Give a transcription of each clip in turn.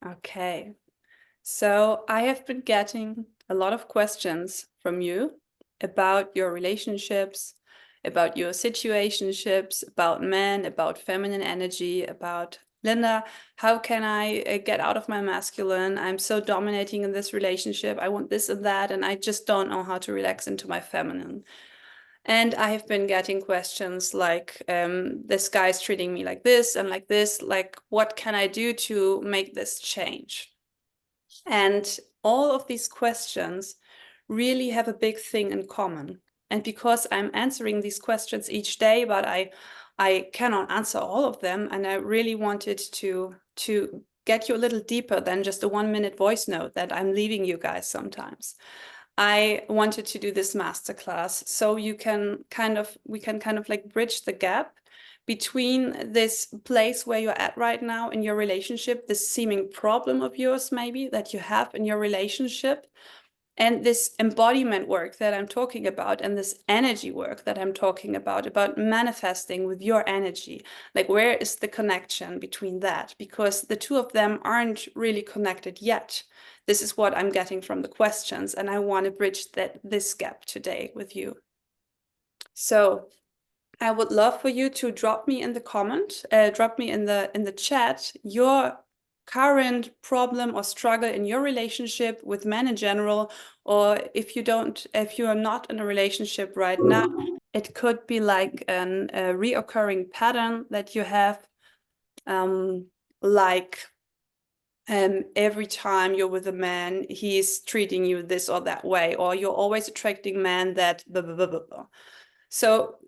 Okay. So I have been getting a lot of questions from you about your relationships, about your situationships, about men, about feminine energy, about Linda, how can I get out of my masculine? I'm so dominating in this relationship. I want this and that, and I just don't know how to relax into my feminine. And I have been getting questions like, this guy's treating me like this and like this, like, what can I do to make this change? And all of these questions really have a big thing in common. And because I'm answering these questions each day, but I cannot answer all of them, and I really wanted to get you a little deeper than just a 1 minute voice note that I'm leaving you guys sometimes. I wanted to do this masterclass so we can kind of like bridge the gap between this place where you're at right now in your relationship, this seeming problem of yours maybe that you have in your relationship, and this embodiment work that I'm talking about, and this energy work that I'm talking about manifesting with your energy. Like, where is the connection between that? Because the two of them aren't really connected yet. This is what I'm getting from the questions, and I want to bridge this gap today with you. So I would love for you to drop me in the drop me in the chat your current problem or struggle in your relationship with men in general, or if you are not in a relationship right now, it could be like a reoccurring pattern that you have, like every time you're with a man, he's treating you this or that way, or you're always attracting men that blah, blah, blah, blah, blah. So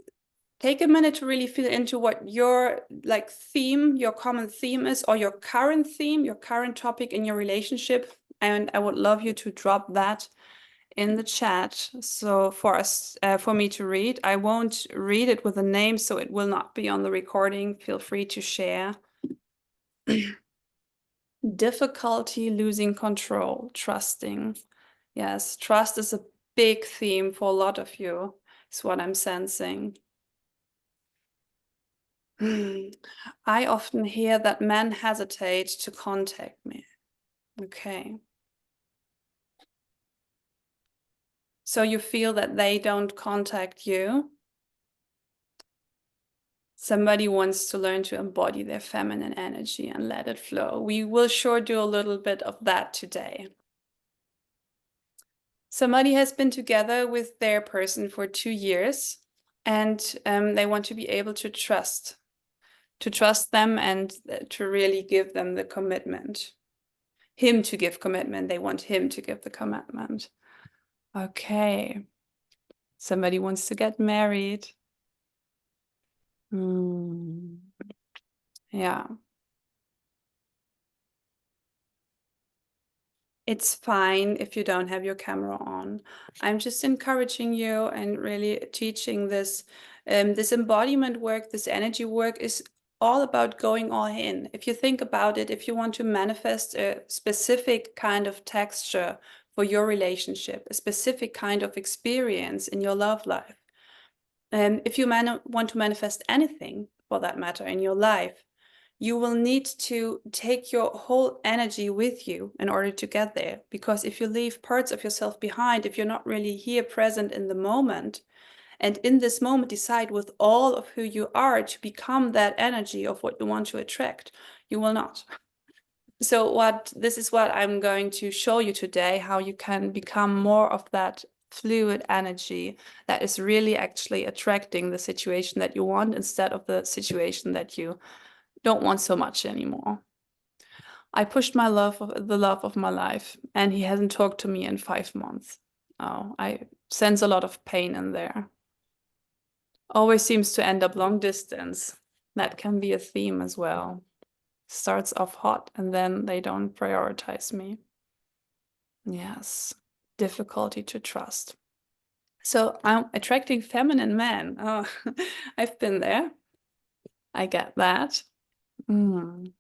take a minute to really feel into what your theme, your common theme is, or your current theme, your current topic in your relationship. And I would love you to drop that in the chat. So for me to read, I won't read it with a name, so it will not be on the recording. Feel free to share. Difficulty losing control, trusting. Yes, trust is a big theme for a lot of you, is what I'm sensing. I often hear that men hesitate to contact me. Okay. So you feel that they don't contact you? Somebody wants to learn to embody their feminine energy and let it flow. We will sure do a little bit of that today. Somebody has been together with their person for 2 years, and they want to be able to trust them and to really give them the commitment. Him to give commitment. They want him to give the commitment. Okay. Somebody wants to get married. Yeah. It's fine if you don't have your camera on. I'm just encouraging you and really teaching this. This embodiment work, this energy work is all about going all in. If you think about it, if you want to manifest a specific kind of texture for your relationship, a specific kind of experience in your love life, if you want to manifest anything for that matter in your life, you will need to take your whole energy with you in order to get there. Because if you leave parts of yourself behind, if you're not really here present in the moment, and in this moment decide with all of who you are to become that energy of what you want to attract, you will not. So this is what I'm going to show you today, how you can become more of that fluid energy that is really actually attracting the situation that you want instead of the situation that you don't want so much anymore. I pushed the love of my life, and he hasn't talked to me in 5 months. Oh, I sense a lot of pain in there. Always seems to end up long distance. That can be a theme as well. Starts off hot and then they don't prioritize me. Yes, difficulty to trust. So I'm attracting feminine men. Oh, I've been there. I get that.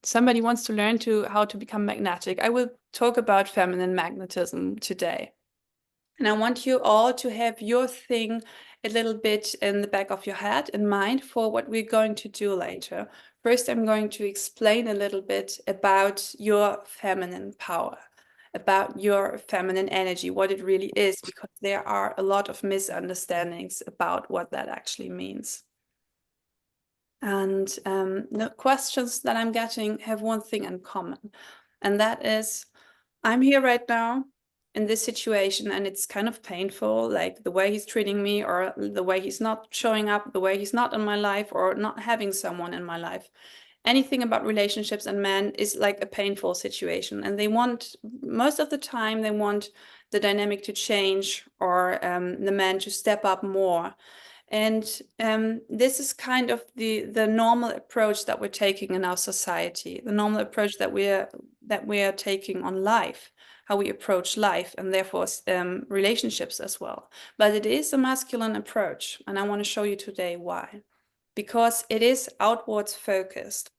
Somebody wants to learn how to become magnetic. I will talk about feminine magnetism today. And I want you all to have your thing a little bit in the back of your head in mind for what we're going to do later. first I'm going to explain a little bit about your feminine power, about your feminine energy, what it really is, because there are a lot of misunderstandings about what that actually means. And the questions that I'm getting have one thing in common, and that is, I'm here right now in this situation and it's kind of painful, like the way he's treating me, or the way he's not showing up, the way he's not in my life, or not having someone in my life. Anything about relationships and men is like a painful situation, and they want, most of the time, they want the dynamic to change, or the man to step up more. And this is kind of the normal approach that we're taking in our society, the normal approach that we're taking on life, how we approach life, and therefore relationships as well. But it is a masculine approach, and I want to show you today why. Because it is outwards focused.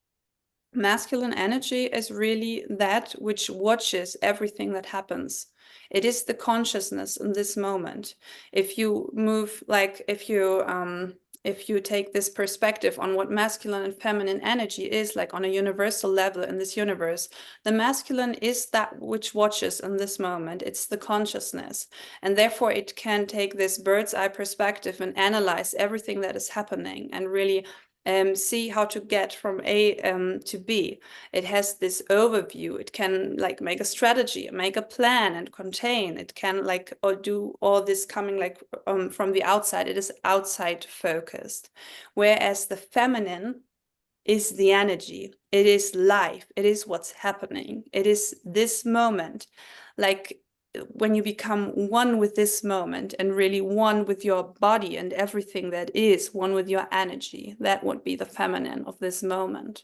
Masculine energy is really that which watches everything that happens. It is the consciousness in this moment. If you move, like if you take this perspective on what masculine and feminine energy is, like on a universal level in this universe, the masculine is that which watches in this moment. It's the consciousness. And therefore it can take this bird's eye perspective and analyze everything that is happening, and really see how to get from A to B. It has this overview. It can like make a strategy, make a plan, and contain. It can like or do all this coming like from the outside. It is outside focused. Whereas the feminine is the energy. It is life. It is what's happening. It is this moment. Like when you become one with this moment, and really one with your body and everything that is, one with your energy, that would be the feminine of this moment.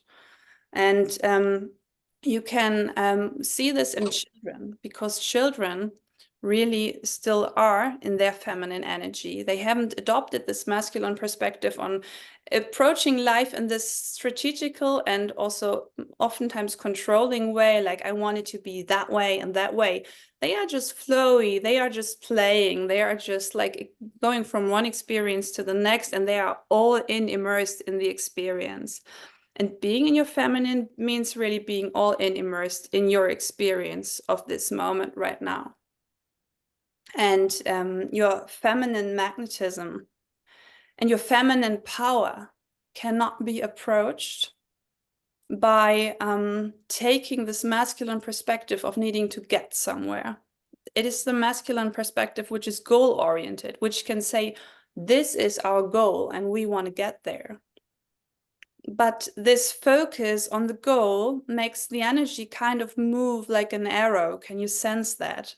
And you can see this in children, because children really still are in their feminine energy. They haven't adopted this masculine perspective on approaching life in this strategical and also oftentimes controlling way, like I want it to be that way and that way. They are just flowy, they are just playing, they are just like going from one experience to the next, and they are all immersed in the experience. And being in your feminine means really being all immersed in your experience of this moment right now. And your feminine magnetism and your feminine power cannot be approached by taking this masculine perspective of needing to get somewhere. It is the masculine perspective which is goal-oriented, which can say, this is our goal and we want to get there. But this focus on the goal makes the energy kind of move like an arrow. Can you sense that?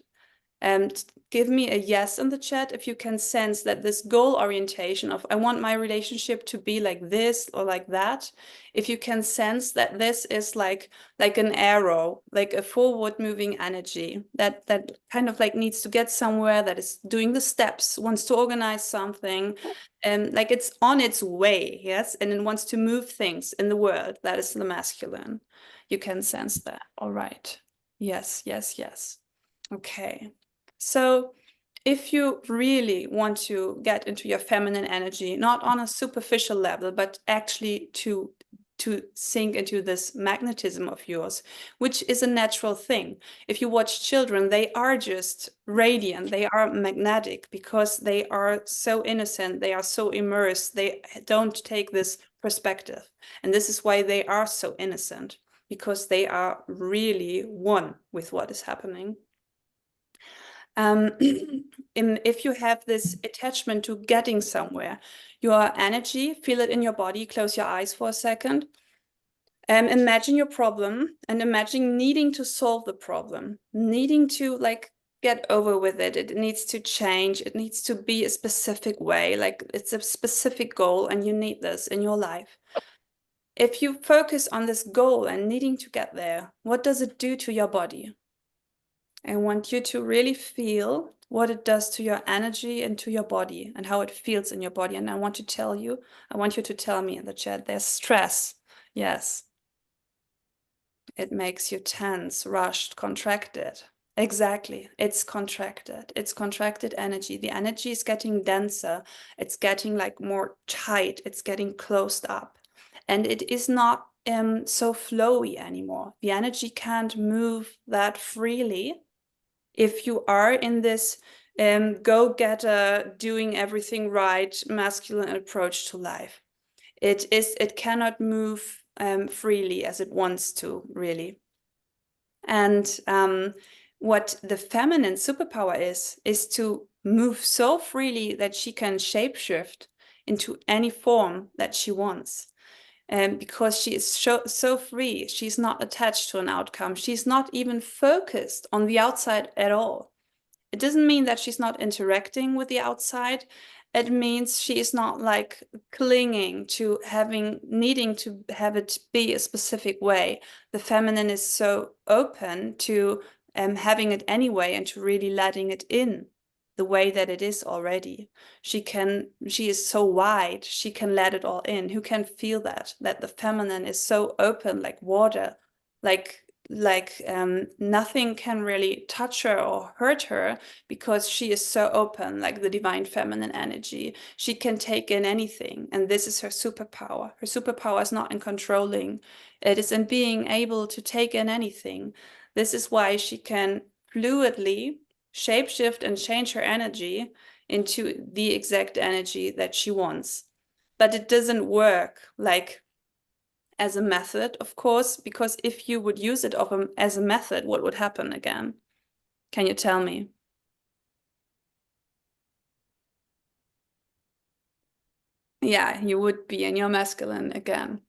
And give me a yes in the chat if you can sense that this goal orientation of I want my relationship to be like this or like that. If you can sense that this is like an arrow, like a forward moving energy that kind of like needs to get somewhere, that is doing the steps, wants to organize something, and like it's on its way, yes, and it wants to move things in the world. That is the masculine. You can sense that. All right. Yes, yes, yes. Okay. So if you really want to get into your feminine energy, not on a superficial level, but actually to sink into this magnetism of yours, which is a natural thing. If you watch children, they are just radiant, they are magnetic because they are so innocent, they are so immersed, they don't take this perspective. And this is why they are so innocent, because they are really one with what is happening. If you have this attachment to getting somewhere, your energy, feel it in your body, close your eyes for a second. Imagine your problem and imagine needing to solve the problem, needing to like get over with it. It needs to change. It needs to be a specific way, like it's a specific goal and you need this in your life. If you focus on this goal and needing to get there, what does it do to your body? I want you to really feel what it does to your energy and to your body and how it feels in your body. And I want you to tell me in the chat, there's stress. Yes. It makes you tense, rushed, contracted. Exactly. It's contracted. It's contracted energy. The energy is getting denser. It's getting like more tight. It's getting closed up. And it is not so flowy anymore. The energy can't move that freely if you are in this go-getter, doing everything right, masculine approach to life. It cannot move freely as it wants to, really. And what the feminine superpower is to move so freely that she can shapeshift into any form that she wants. Because she is so free, she's not attached to an outcome. She's not even focused on the outside at all. It doesn't mean that she's not interacting with the outside. It means she is not like clinging to needing to have it be a specific way. The feminine is so open to having it anyway and to really letting it in the way that it is already. She is so wide, she can let it all in. Who can feel that the feminine is so open, like water, like nothing can really touch her or hurt her because she is so open, like the divine feminine energy. She can take in anything, and this is her superpower. Her superpower is not in controlling, it is in being able to take in anything. This is why she can fluidly shapeshift and change her energy into the exact energy that she wants. But it doesn't work like as a method, of course, because if you would use it as a method, what would happen again? Can you tell me? Yeah, you would be in your masculine again.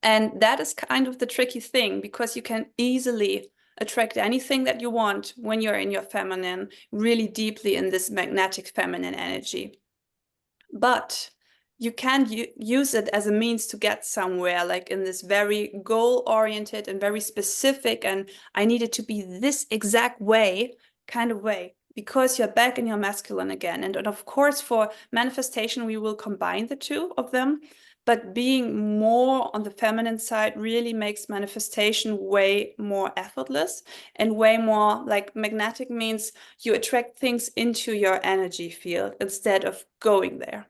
And that is kind of the tricky thing, because you can easily attract anything that you want when you're in your feminine, really deeply in this magnetic feminine energy. But you can use it as a means to get somewhere, like in this very goal-oriented and very specific, and I need it to be this exact way kind of way, because you're back in your masculine again. And of course, for manifestation, we will combine the two of them. But being more on the feminine side really makes manifestation way more effortless and way more like magnetic, means you attract things into your energy field instead of going there.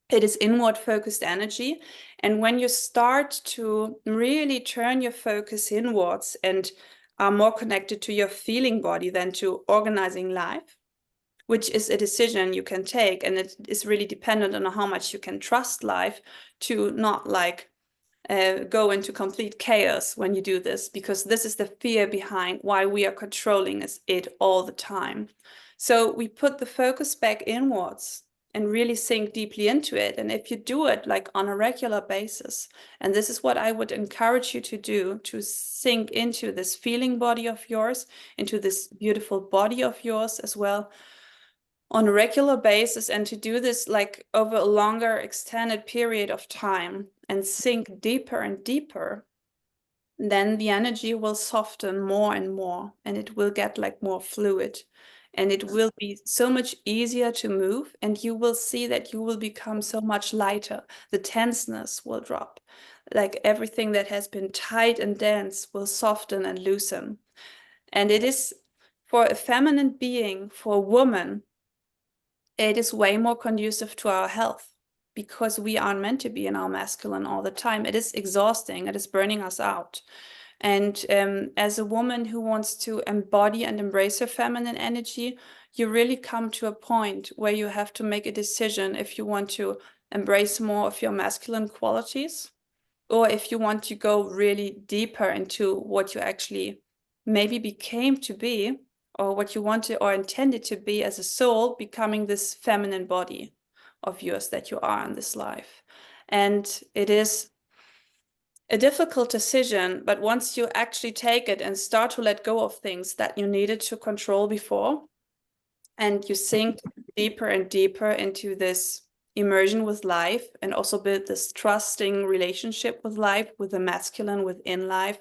It is inward focused energy. And when you start to really turn your focus inwards and are more connected to your feeling body than to organizing life, which is a decision you can take, and it is really dependent on how much you can trust life to not like go into complete chaos when you do this, because this is the fear behind why we are controlling it all the time. So we put the focus back inwards and really sink deeply into it. And if you do it like on a regular basis, and this is what I would encourage you to do, to sink into this feeling body of yours, into this beautiful body of yours as well, on a regular basis, and to do this like over a longer extended period of time and sink deeper and deeper, then the energy will soften more and more, and it will get like more fluid, and it will be so much easier to move, and you will see that you will become so much lighter. The tenseness will drop, like everything that has been tight and dense will soften and loosen. And it is, for a feminine being, for a woman, it is way more conducive to our health, because we aren't meant to be in our masculine all the time. It is exhausting. It is burning us out. And as a woman who wants to embody and embrace her feminine energy, you really come to a point where you have to make a decision if you want to embrace more of your masculine qualities, or if you want to go really deeper into what you actually maybe became to be, or what you wanted or intended to be as a soul, becoming this feminine body of yours that you are in this life. And it is a difficult decision, but once you actually take it and start to let go of things that you needed to control before, and you sink deeper and deeper into this immersion with life, and also build this trusting relationship with life, with the masculine within life,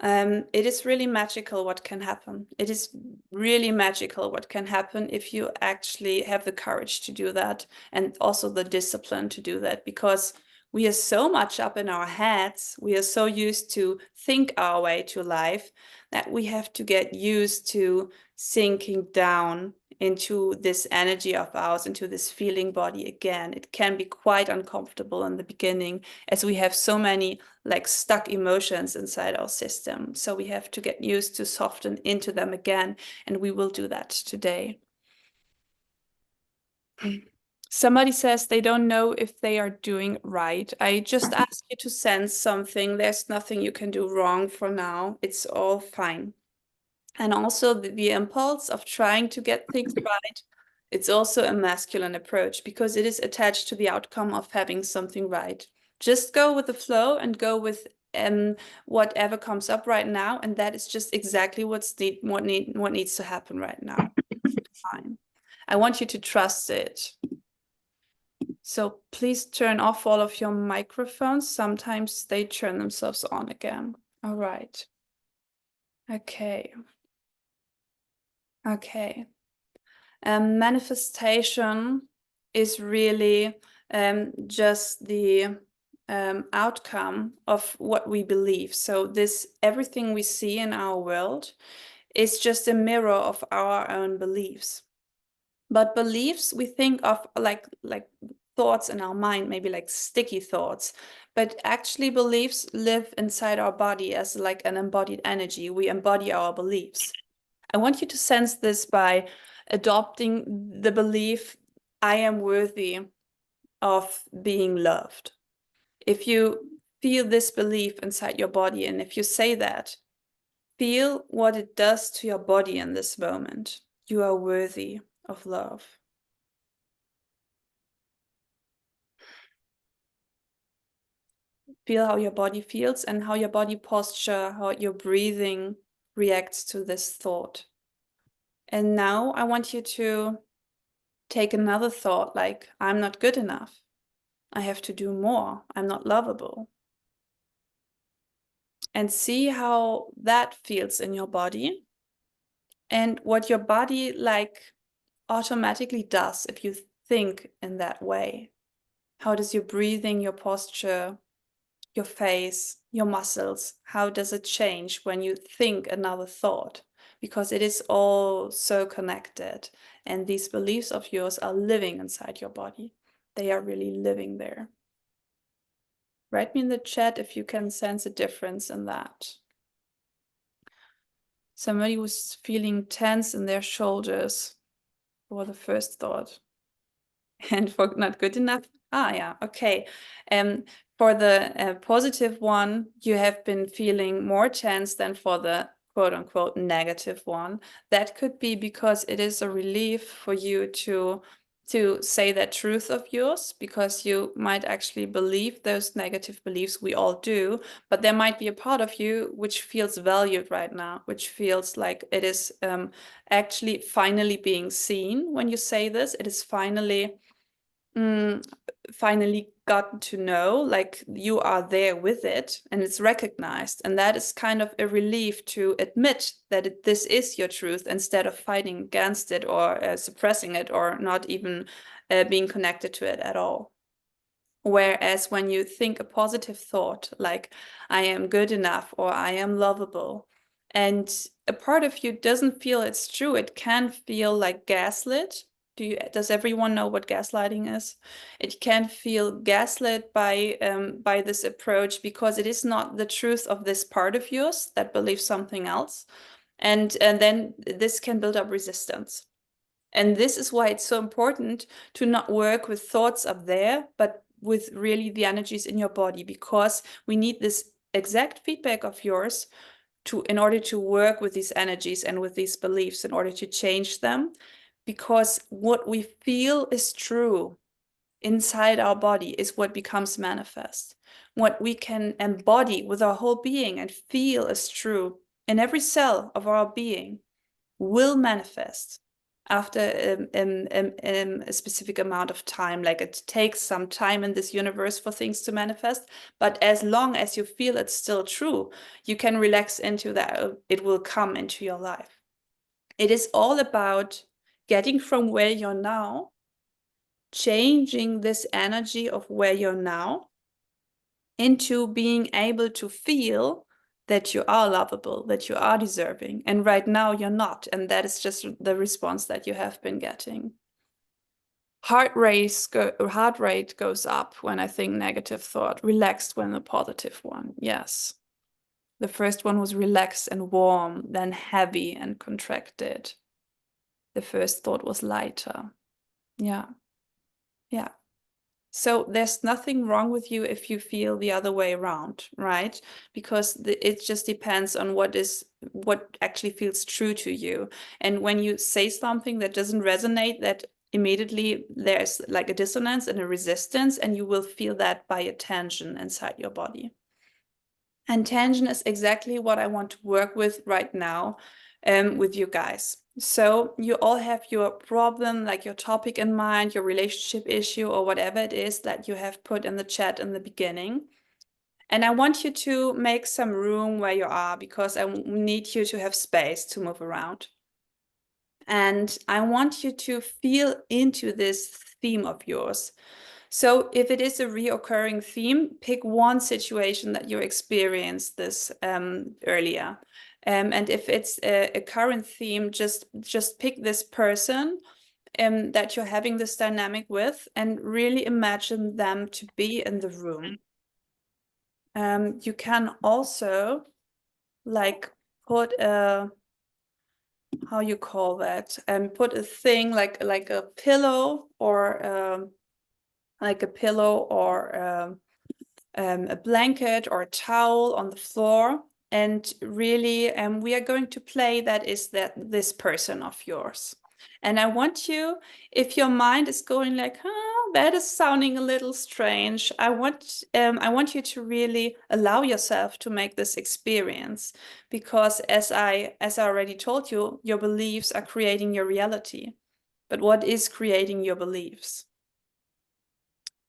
it is really magical what can happen. It is really magical what can happen if you actually have the courage to do that, and also the discipline to do that, because we are so much up in our heads. We are so used to think our way to life that we have to get used to sinking down into this energy of ours, into this feeling body again. It can be quite uncomfortable in the beginning, as we have so many like stuck emotions inside our system. So we have to get used to soften into them again, and we will do that today. Somebody says they don't know if they are doing right. I just ask you to sense something. There's nothing you can do wrong for now. It's all fine. And also the impulse of trying to get things right, it's also a masculine approach because it is attached to the outcome of having something right. Just go with the flow and go with whatever comes up right now, and that is just exactly what needs to happen right now. Fine. I want you to trust it. So please turn off all of your microphones. Sometimes they turn themselves on again. All right. Okay. Okay. Manifestation is really just the outcome of what we believe. So everything we see in our world is just a mirror of our own beliefs. But beliefs, we think of like thoughts in our mind, maybe like sticky thoughts. But actually beliefs live inside our body as like an embodied energy. We embody our beliefs. I want you to sense this by adopting the belief, I am worthy of being loved. If you feel this belief inside your body, and if you say that, feel what it does to your body in this moment. You are worthy of love. Feel how your body feels and how your body posture, how your breathing reacts to this thought. And now I want you to take another thought like, I'm not good enough. I have to do more. I'm not lovable. And see how that feels in your body and what your body like automatically does if you think in that way. How does your breathing, your posture, your face, your muscles, how does it change when you think another thought? Because it is all so connected, and these beliefs of yours are living inside your body. They are really living there. Write me in the chat if you can sense a difference in that. Somebody was feeling tense in their shoulders for the first thought. And for not good enough, yeah, okay. For the positive one, you have been feeling more tense than for the quote unquote negative one. That could be because it is a relief for you to say that truth of yours, because you might actually believe those negative beliefs. We all do, but there might be a part of you which feels valued right now, which feels like it is actually finally being seen when you say this. It is finally gotten to know, like you are there with it and it's recognized, and that is kind of a relief to admit that this is your truth instead of fighting against it or suppressing it or not even being connected to it at all. Whereas when you think a positive thought like I am good enough or I am lovable, and a part of you doesn't feel it's true, it can feel like gaslit. Does everyone know what gaslighting is? It can feel gaslit by this approach because it is not the truth of this part of yours that believes something else. And then this can build up resistance. And this is why it's so important to not work with thoughts up there, but with really the energies in your body, because we need this exact feedback of yours in order to work with these energies and with these beliefs, in order to change them. Because what we feel is true inside our body is what becomes manifest. What we can embody with our whole being and feel is true in every cell of our being will manifest after a specific amount of time. Like it takes some time in this universe for things to manifest, but as long as you feel it's still true, you can relax into that. It will come into your life. It is all about getting from where you're now, changing this energy of where you're now into being able to feel that you are lovable, that you are deserving. And right now you're not. And that is just the response that you have been getting. Heart rate goes up when I think negative thought, relaxed when the positive one. Yes. The first one was relaxed and warm, then heavy and contracted. The first thought was lighter. Yeah. Yeah. So there's nothing wrong with you if you feel the other way around, right? Because it just depends on what actually feels true to you. And when you say something that doesn't resonate, that immediately there's like a dissonance and a resistance, and you will feel that by a tension inside your body. And tension is exactly what I want to work with right now with you guys. So you all have your problem, like your topic in mind, your relationship issue, or whatever it is that you have put in the chat in the beginning. And I want you to make some room where you are, because I need you to have space to move around. And I want you to feel into this theme of yours. So if it is a reoccurring theme, pick one situation that you experienced this earlier. And if it's a current theme, just pick this person that you're having this dynamic with, and really imagine them to be in the room. You can also like put a, how you call that, put a thing like a pillow, or a blanket or a towel on the floor, and really we are going to play that is this person of yours. And I want you, if your mind is going like, oh, that is sounding a little strange, I want you to really allow yourself to make this experience, because as I already told you, your beliefs are creating your reality. But what is creating your beliefs?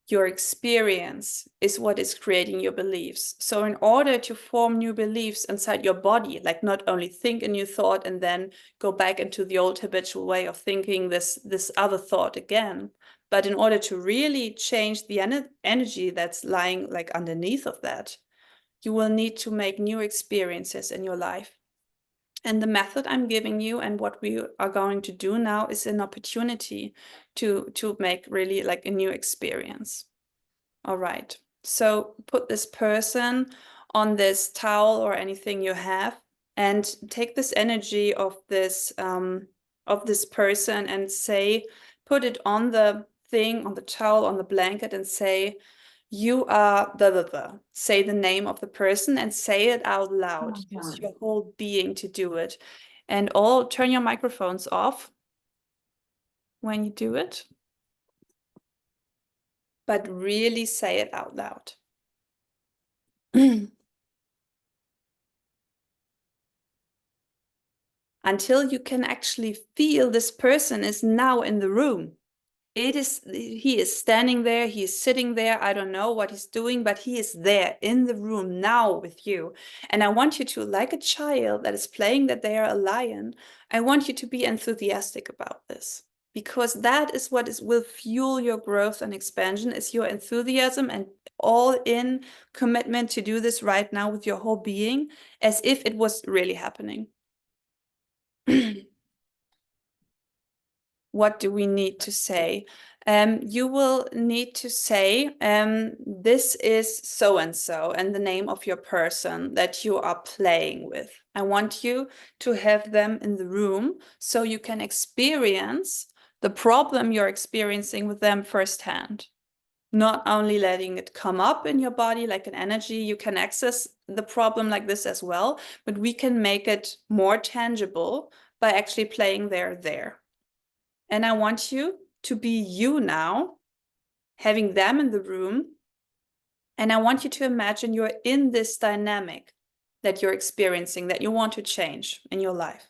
Your experience is what is creating your beliefs. So in order to form new beliefs inside your body, like not only think a new thought and then go back into the old habitual way of thinking this other thought again, but in order to really change the energy that's lying like underneath of that, you will need to make new experiences in your life. And the method I'm giving you and what we are going to do now is an opportunity to make really like a new experience. All right. So put this person on this towel or anything you have, and take this energy of this person and say, put it on the thing, on the towel, on the blanket, and say, you are blah, blah, blah. Say the name of the person and say it out loud. Use your whole being to do it. And all turn your microphones off when you do it. But really say it out loud. Until you can actually feel this person is now in the room. He is standing there, he is sitting there, I don't know what he's doing, but he is there in the room now with you. And I want you to, like a child that is playing that they are a lion, I want you to be enthusiastic about this, because that is what will fuel your growth and expansion, is your enthusiasm and all in commitment to do this right now with your whole being, as if it was really happening. What do we need to say? You will need to say, this is so-and-so, and the name of your person that you are playing with. I want you to have them in the room so you can experience the problem you're experiencing with them firsthand. Not only letting it come up in your body like an energy, you can access the problem like this as well, but we can make it more tangible by actually playing there. And I want you to be you now, having them in the room. And I want you to imagine you're in this dynamic that you're experiencing, that you want to change in your life.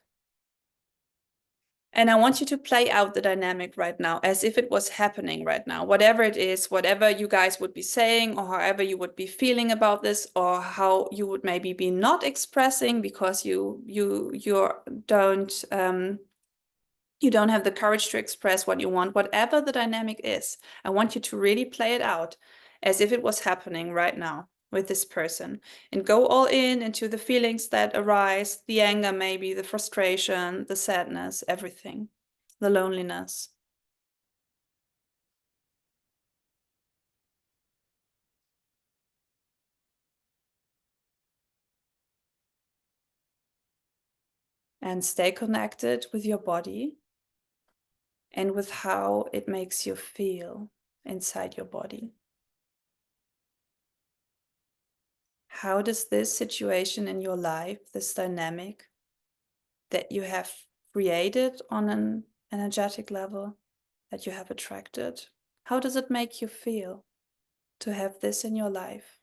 And I want you to play out the dynamic right now as if it was happening right now, whatever it is, whatever you guys would be saying, or however you would be feeling about this, or how you would maybe be not expressing because you don't have the courage to express what you want. Whatever the dynamic is, I want you to really play it out as if it was happening right now with this person and go all in into the feelings that arise, the anger, maybe the frustration, the sadness, everything, the loneliness. And stay connected with your body and with how it makes you feel inside your body. How does this situation in your life, this dynamic that you have created on an energetic level, that you have attracted, how does it make you feel to have this in your life?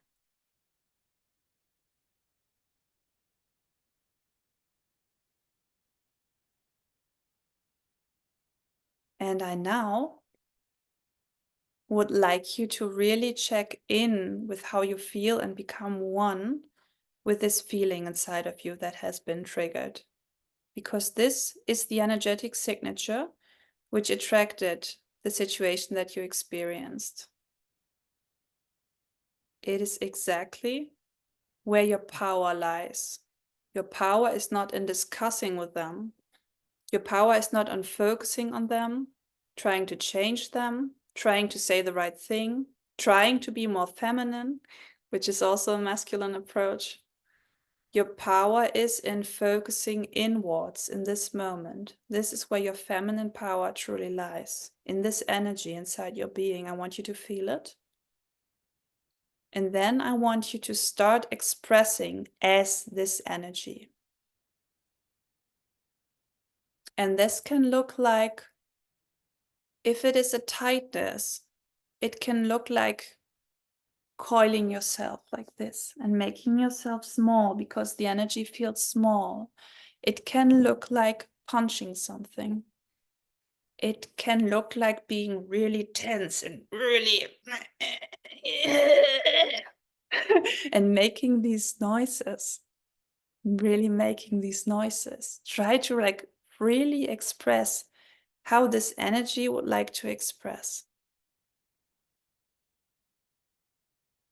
And I now would like you to really check in with how you feel and become one with this feeling inside of you that has been triggered. Because this is the energetic signature which attracted the situation that you experienced. It is exactly where your power lies. Your power is not in discussing with them. Your power is not on focusing on them, trying to change them, trying to say the right thing, trying to be more feminine, which is also a masculine approach. Your power is in focusing inwards in this moment. This is where your feminine power truly lies. In this energy inside your being, I want you to feel it. And then I want you to start expressing as this energy. And this can look like, if it is a tightness, it can look like coiling yourself like this and making yourself small because the energy feels small. It can look like punching something. It can look like being really tense and really and making these noises. Really making these noises. Try to like really express how this energy would like to express.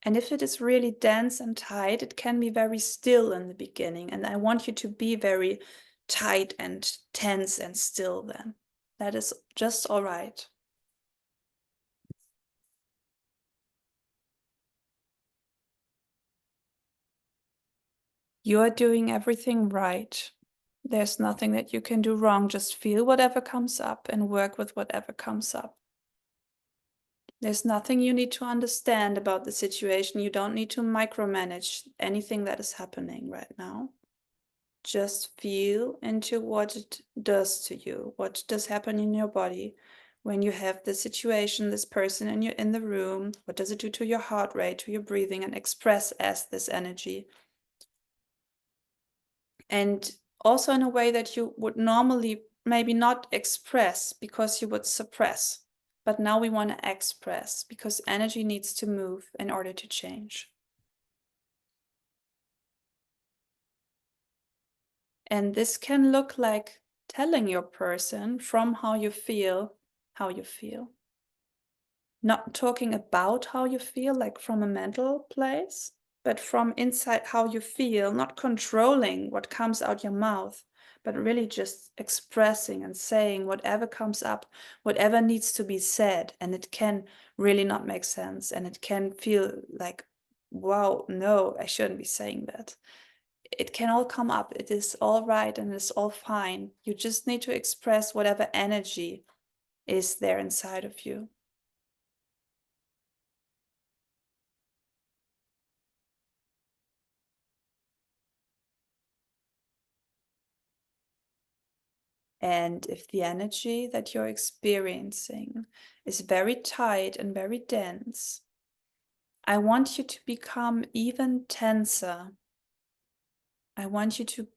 And if it is really dense and tight, it can be very still in the beginning. And I want you to be very tight and tense and still then. That is just all right. You are doing everything right. There's nothing that you can do wrong. Just feel whatever comes up and work with whatever comes up. There's nothing you need to understand about the situation. You don't need to micromanage anything that is happening right now. Just feel into what it does to you, what does happen in your body when you have this situation, this person, and you're in the room. What does it do to your heart rate, to your breathing, and express as this energy. And also in a way that you would normally maybe not express because you would suppress. But now we want to express because energy needs to move in order to change. And this can look like telling your person from how you feel, how you feel. Not talking about how you feel, like from a mental place, but from inside how you feel, not controlling what comes out your mouth, but really just expressing and saying whatever comes up, whatever needs to be said. And it can really not make sense. And it can feel like, wow, no, I shouldn't be saying that. It can all come up. It is all right and it's all fine. You just need to express whatever energy is there inside of you. And if the energy that you're experiencing is very tight and very dense, I want you to become even tenser. I want you to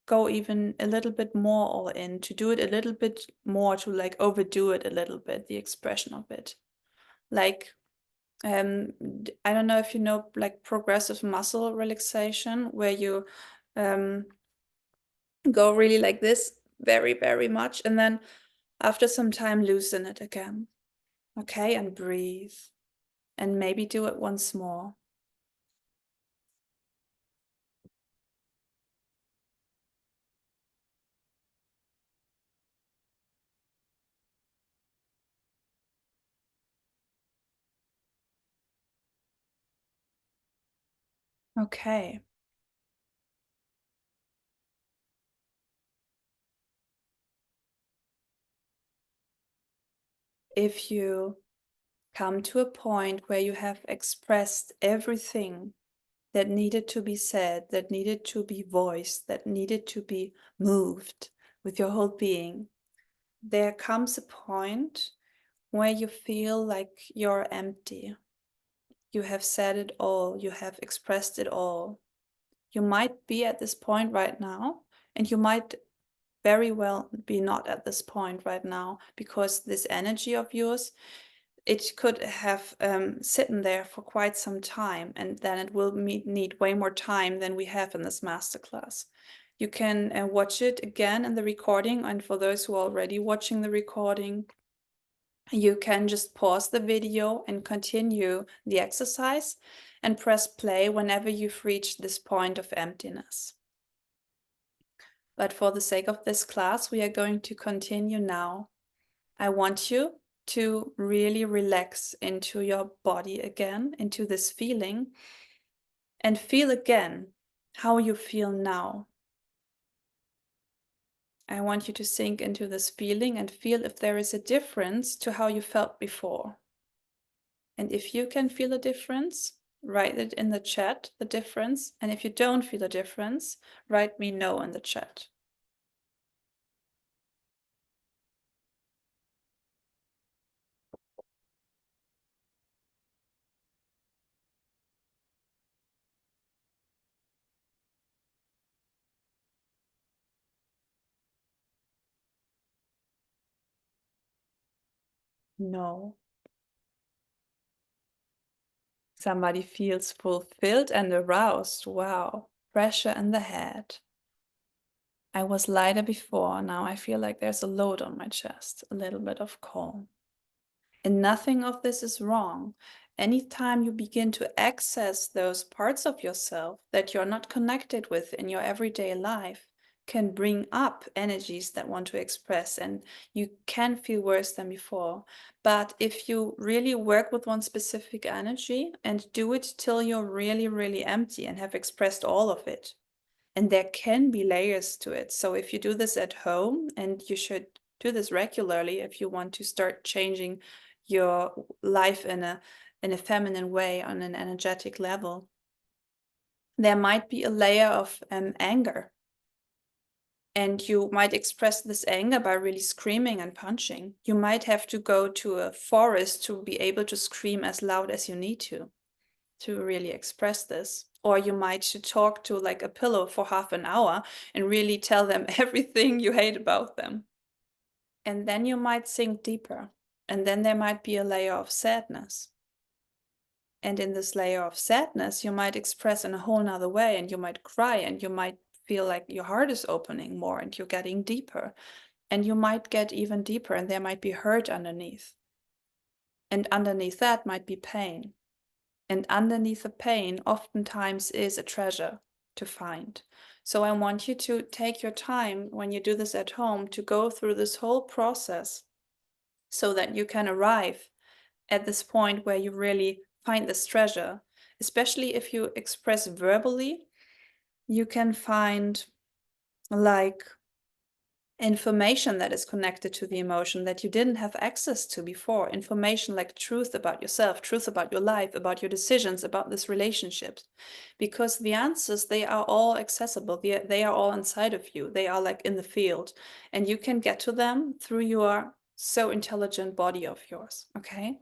go even a little bit more all in, to do it a little bit more, to like overdo it a little bit, the expression of it. Like, I don't know if you know, like progressive muscle relaxation, where you go really like this, very, very much, and then after some time, loosen it again. Okay, and breathe. And maybe do it once more. Okay. If you come to a point where you have expressed everything that needed to be said, that needed to be voiced, that needed to be moved with your whole being, there comes a point where you feel like you're empty. You have said it all, you have expressed it all. You might be at this point right now, and you might very well be not at this point right now, because this energy of yours, it could have sitting there for quite some time, and then it will need way more time than we have in this masterclass. You can watch it again in the recording, and for those who are already watching the recording, you can just pause the video and continue the exercise and press play whenever you've reached this point of emptiness. But for the sake of this class, we are going to continue now. I want you to really relax into your body again, into this feeling, and feel again how you feel now. I want you to sink into this feeling and feel if there is a difference to how you felt before. And if you can feel a difference, write it in the chat, the difference. And if you don't feel a difference, write me no in the chat. No. Somebody feels fulfilled and aroused. Wow. Pressure in the head. I was lighter before. Now I feel like there's a load on my chest, a little bit of calm. And nothing of this is wrong. Anytime you begin to access those parts of yourself that you're not connected with in your everyday life, can bring up energies that want to express, and you can feel worse than before. But if you really work with one specific energy and do it till you're really, really empty and have expressed all of it, and there can be layers to it. So if you do this at home, and you should do this regularly if you want to start changing your life in a feminine way on an energetic level, there might be a layer of anger. And you might express this anger by really screaming and punching. You might have to go to a forest to be able to scream as loud as you need to really express this. Or you might should talk to like a pillow for half an hour and really tell them everything you hate about them. And then you might sink deeper. And then there might be a layer of sadness. And in this layer of sadness, you might express in a whole nother way, and you might cry, and you might feel like your heart is opening more and you're getting deeper. And you might get even deeper, and there might be hurt underneath. And underneath that might be pain. And underneath the pain, oftentimes is a treasure to find. So I want you to take your time when you do this at home to go through this whole process so that you can arrive at this point where you really find this treasure. Especially if you express verbally, you can find like information that is connected to the emotion that you didn't have access to before. Information like truth about yourself, truth about your life, about your decisions, about this relationship. Because the answers, they are all accessible. They are all inside of you. They are like in the field. And you can get to them through your so intelligent body of yours. Okay?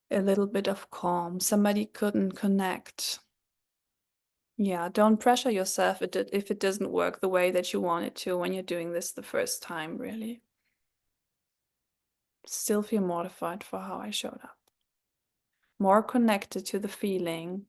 A little bit of calm. Somebody couldn't connect. Yeah, don't pressure yourself if it doesn't work the way that you want it to when you're doing this the first time, really. Still feel mortified for how I showed up. More connected to the feeling.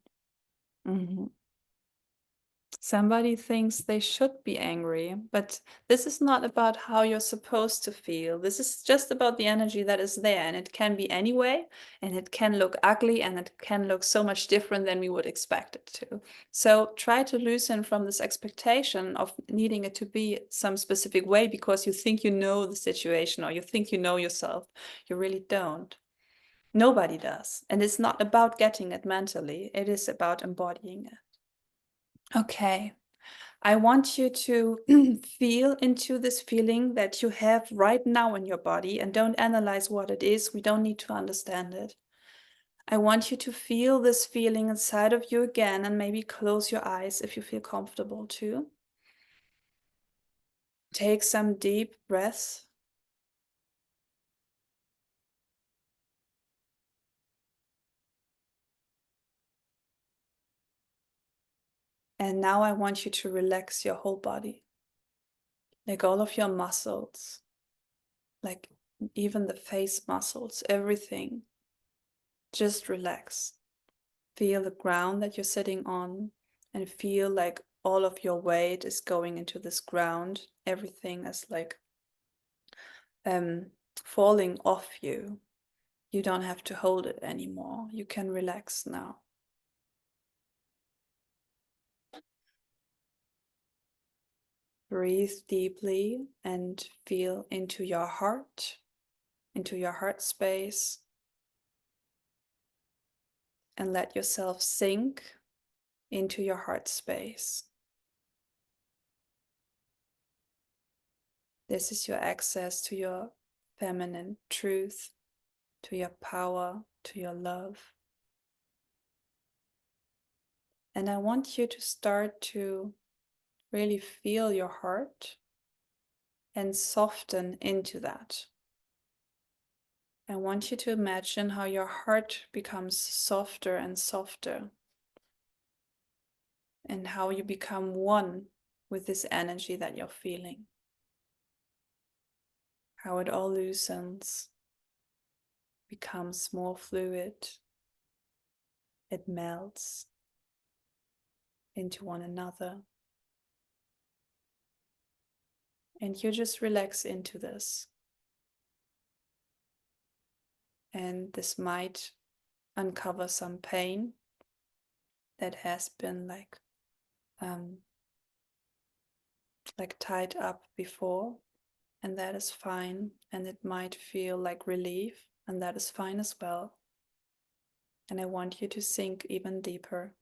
Somebody thinks they should be angry, but this is not about how you're supposed to feel. This is just about the energy that is there, and it can be anyway, and it can look ugly, and it can look so much different than we would expect it to. So try to loosen from this expectation of needing it to be some specific way because you think you know the situation or you think you know yourself. You really don't. Nobody does. And it's not about getting it mentally, it is about embodying it. Okay. I want you to feel into this feeling that you have right now in your body, and don't analyze what it is. We don't need to understand it. I want you to feel this feeling inside of you again, and maybe close your eyes if you feel comfortable too. Take some deep breaths. And now I want you to relax your whole body, like all of your muscles, like even the face muscles, everything. Just relax. Feel the ground that you're sitting on and feel like all of your weight is going into this ground. Everything is like falling off you. You don't have to hold it anymore. You can relax now. Breathe deeply and feel into your heart space, and let yourself sink into your heart space. This is your access to your feminine truth, to your power, to your love. And I want you to start to really feel your heart and soften into that. I want you to imagine how your heart becomes softer and softer, and how you become one with this energy that you're feeling. How it all loosens, becomes more fluid, it melts into one another. And you just relax into this. And this might uncover some pain that has been like tied up before, and that is fine. And it might feel like relief, and that is fine as well. And I want you to sink even deeper.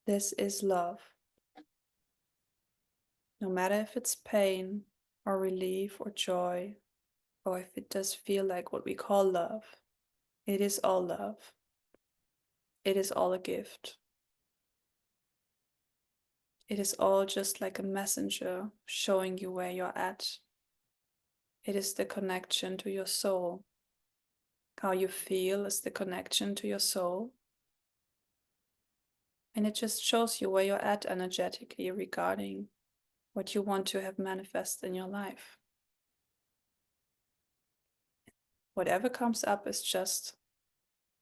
This is love. No matter if it's pain or relief or joy, or if it does feel like what we call love, it is all love. It is all a gift. It is all just like a messenger showing you where you're at. It is the connection to your soul. How you feel is the connection to your soul. And it just shows you where you're at energetically regarding what you want to have manifest in your life. Whatever comes up is just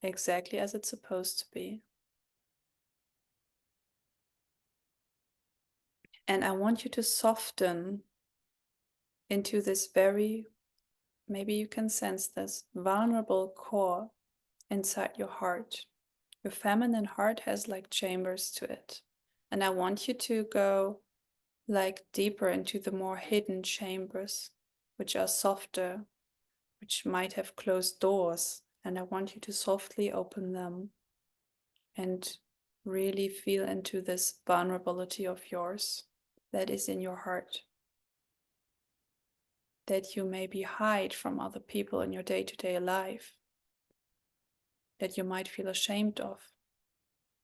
exactly as it's supposed to be. And I want you to soften into this very, maybe you can sense this vulnerable core inside your heart. Your feminine heart has like chambers to it. And I want you to go like deeper into the more hidden chambers, which are softer, which might have closed doors. And I want you to softly open them and really feel into this vulnerability of yours that is in your heart, that you maybe hide from other people in your day-to-day life, that you might feel ashamed of,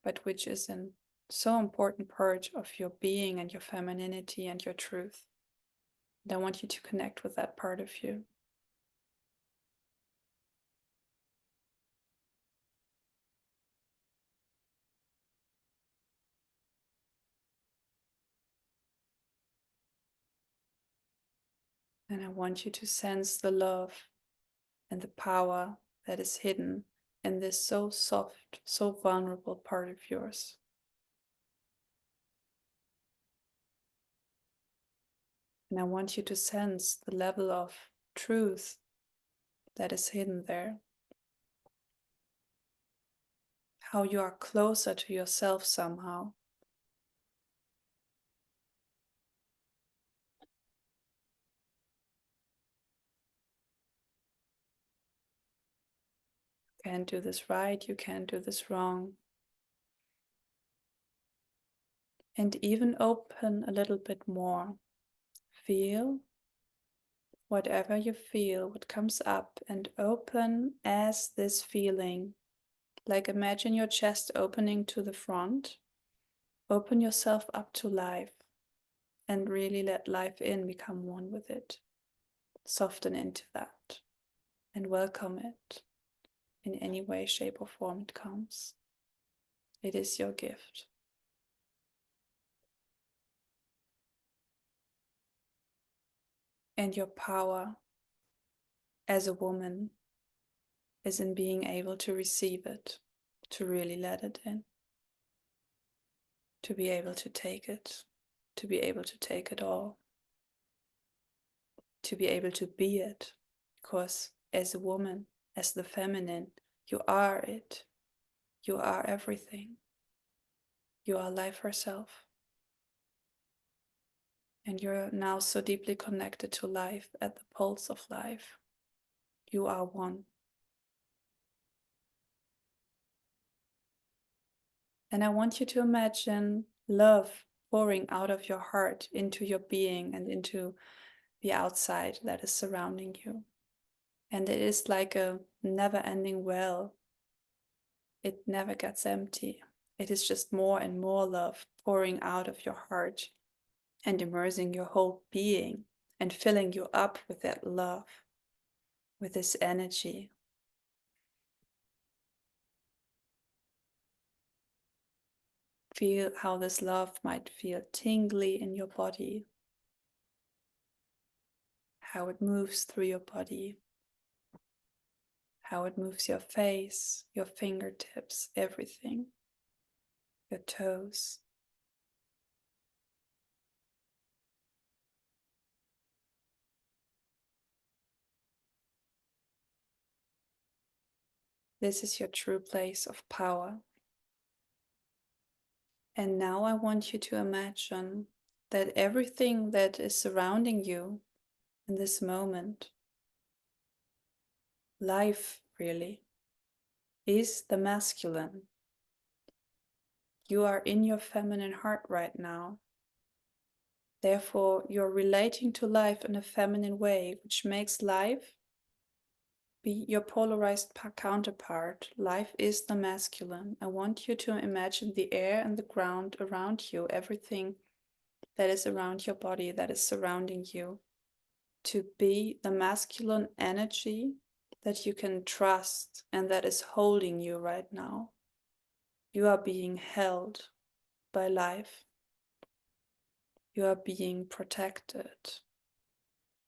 but which is a so important part of your being and your femininity and your truth. And I want you to connect with that part of you. And I want you to sense the love and the power that is hidden in this so soft, so vulnerable part of yours. And I want you to sense the level of truth that is hidden there. how you are closer to yourself somehow. You can't do this right, you can't do this wrong. And even open a little bit more. Feel whatever you feel, what comes up, and open as this feeling. Like imagine your chest opening to the front. Open yourself up to life and really let life in, become one with it. Soften into that and welcome it in any way, shape, or form it comes. It is your gift. And your power as a woman is in being able to receive it, to really let it in, to be able to take it, to be able to take it all, to be able to be it. Because as a woman, as the feminine, you are it. You are everything. You are life herself. And you're now so deeply connected to life, at the pulse of life. You are one. And I want you to imagine love pouring out of your heart into your being and into the outside that is surrounding you. And it is like a never-ending well. It never gets empty. It is just more and more love pouring out of your heart and immersing your whole being and filling you up with that love, with this energy. Feel how this love might feel tingly in your body, how it moves through your body, how it moves your face, your fingertips, everything, your toes. This is your true place of power. And now I want you to imagine that everything that is surrounding you in this moment, life really, is the masculine. You are in your feminine heart right now. Therefore, you're relating to life in a feminine way, which makes life be your polarized counterpart. Life is the masculine. I want you to imagine the air and the ground around you, everything that is around your body, that is surrounding you, to be the masculine energy that you can trust and that is holding you right now. You are being held by life. You are being protected.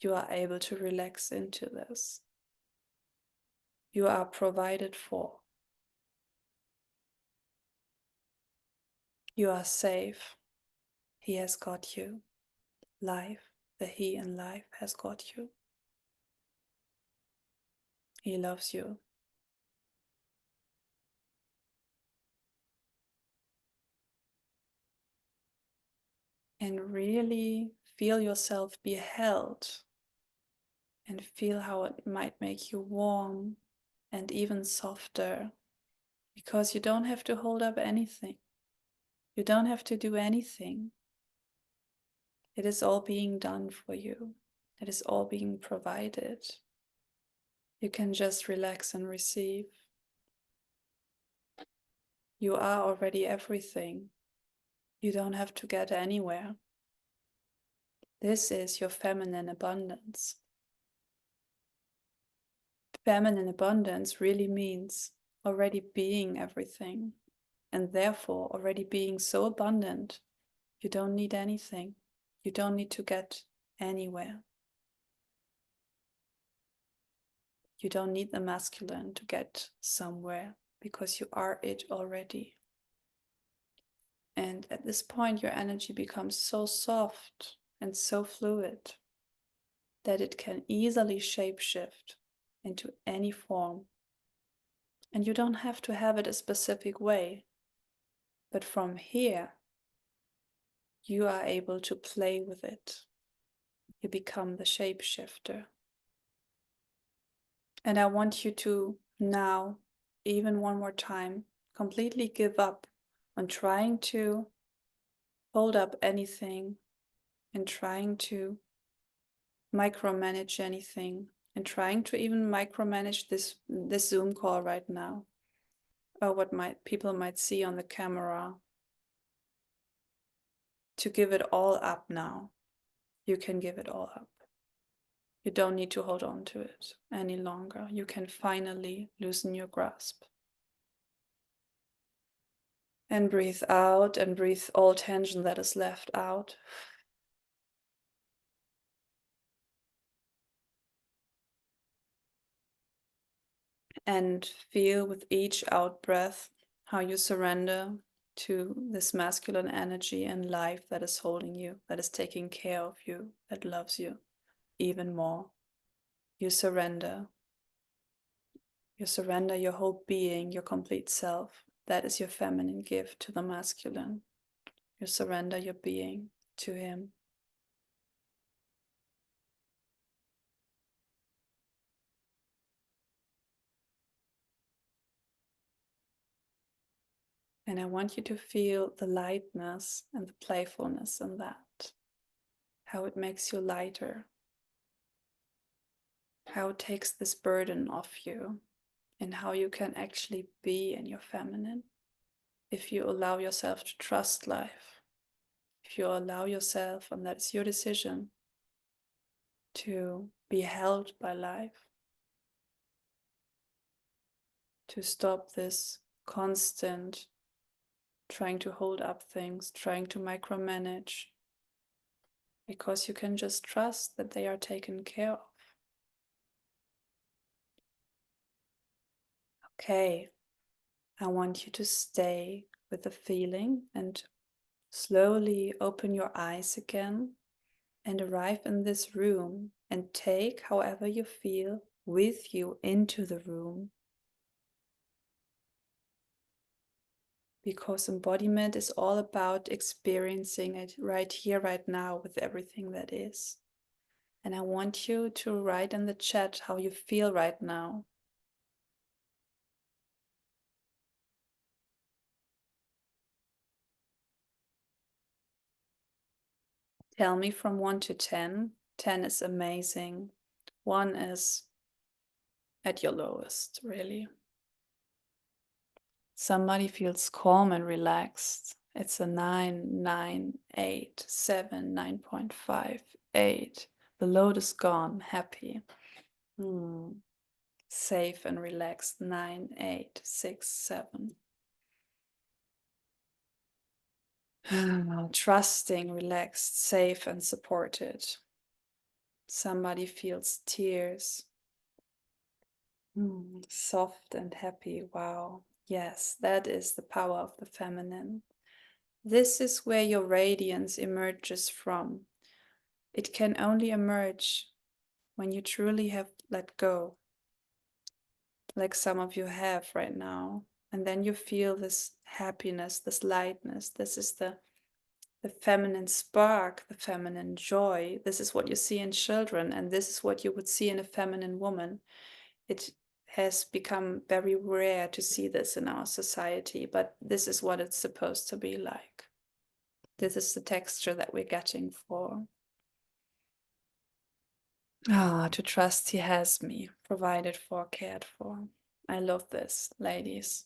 You are able to relax into this. You are provided for. You are safe. He has got you. Life, the He in life has got you. He loves you. And really feel yourself be held and feel how it might make you warm and even softer, because you don't have to hold up anything. You don't have to do anything. It is all being done for you. It is all being provided. You can just relax and receive. You are already everything. You don't have to get anywhere. This is your feminine abundance. Feminine abundance really means already being everything, and therefore already being so abundant, you don't need anything. You don't need to get anywhere. You don't need the masculine to get somewhere, because you are it already. And at this point, your energy becomes so soft and so fluid that it can easily shapeshift into any form And you don't have to have it a specific way. But from here, you are able to play with it. You become the shapeshifter. And I want you to now, even one more time, completely give up on trying to hold up anything and trying to micromanage anything and trying to even micromanage this Zoom call right now, or what people might see on the camera. To give it all up now. You can give it all up. You don't need to hold on to it any longer. You can finally loosen your grasp. And breathe out and breathe all tension that is left out. And feel with each out breath how you surrender to this masculine energy and life that is holding you, that is taking care of you, that loves you even more. You surrender. You surrender your whole being, your complete self. That is your feminine gift to the masculine. You surrender your being to him. And I want you to feel the lightness and the playfulness in that. How it makes you lighter. How it takes this burden off you. And how you can actually be in your feminine. If you allow yourself to trust life. If you allow yourself, and that's your decision, to be held by life. To stop this constant trying to hold up things, trying to micromanage, because you can just trust that they are taken care of. Okay, I want you to stay with the feeling and slowly open your eyes again and arrive in this room and take however you feel with you into the room. Because embodiment is all about experiencing it right here, right now, with everything that is. And I want you to write in the chat how you feel right now. Tell me from 1 to 10. 10 is amazing. 1 is at your lowest, really. Somebody feels calm and relaxed. It's a 9, 9, 8, 7, 9.5, 8. The load is gone, happy. Safe and relaxed, 9, 8, 6, 7. Trusting, relaxed, safe and supported. Somebody feels tears. Soft and happy. Wow. Yes, that is the power of the feminine. This is where your radiance emerges from. It can only emerge when you truly have let go, like some of you have right now. And then you feel this happiness, this lightness. This is the feminine spark, the feminine joy. This is what you see in children, and this is what you would see in a feminine woman. It has become very rare to see this in our society, but this is what it's supposed to be like. This is the texture that we're getting for. To trust he has me, provided for, cared for. I love this, ladies.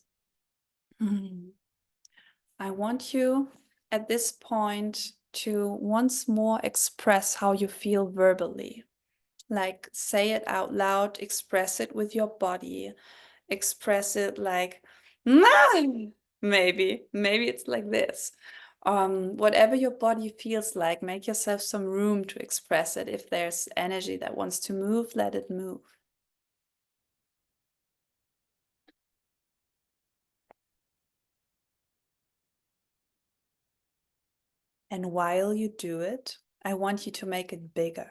I want you at this point to once more express how you feel verbally. Like say it out loud, express it with your body, express it like, maybe it's like this. Whatever your body feels like, make yourself some room to express it. If there's energy that wants to move, let it move. And while you do it, I want you to make it bigger.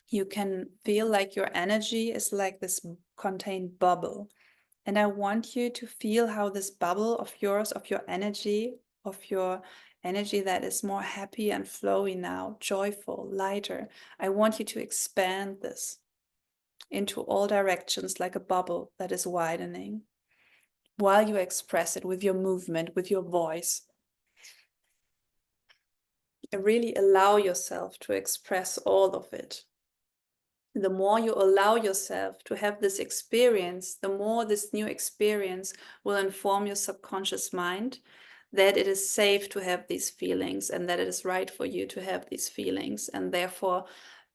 You can feel like your energy is like this contained bubble. And I want you to feel how this bubble of yours, of your energy that is more happy and flowy now, joyful, lighter. I want you to expand this into all directions like a bubble that is widening while you express it with your movement, with your voice. And really allow yourself to express all of it. The more you allow yourself to have this experience, the more this new experience will inform your subconscious mind that it is safe to have these feelings and that it is right for you to have these feelings. And therefore,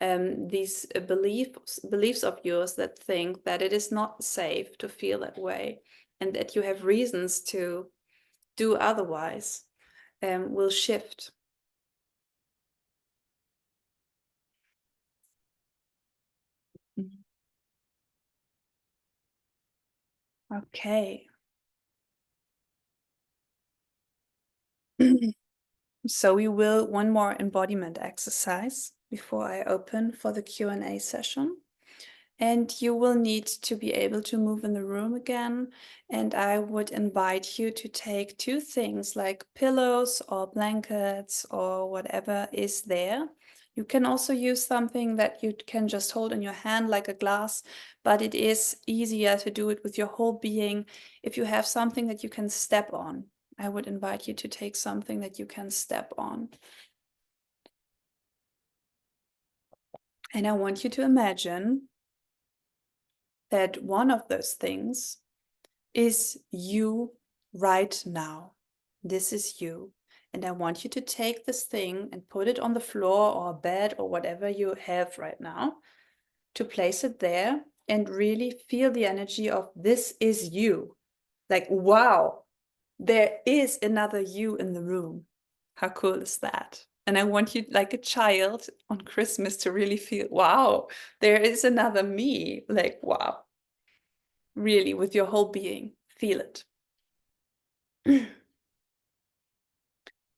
these beliefs of yours that think that it is not safe to feel that way and that you have reasons to do otherwise will shift. Okay. So we will one more embodiment exercise before I open for the Q&A session. And you will need to be able to move in the room again. And I would invite you to take two things like pillows or blankets or whatever is there. You can also use something that you can just hold in your hand like a glass, but it is easier to do it with your whole being. If you have something that you can step on, I would invite you to take something that you can step on. And I want you to imagine that one of those things is you right now. This is you. And I want you to take this thing and put it on the floor or bed or whatever you have right now, to place it there and really feel the energy of this is you. Like, wow, there is another you in the room. How cool is that? And I want you, like a child on Christmas, to really feel, wow, there is another me. Like, wow, really, with your whole being, feel it.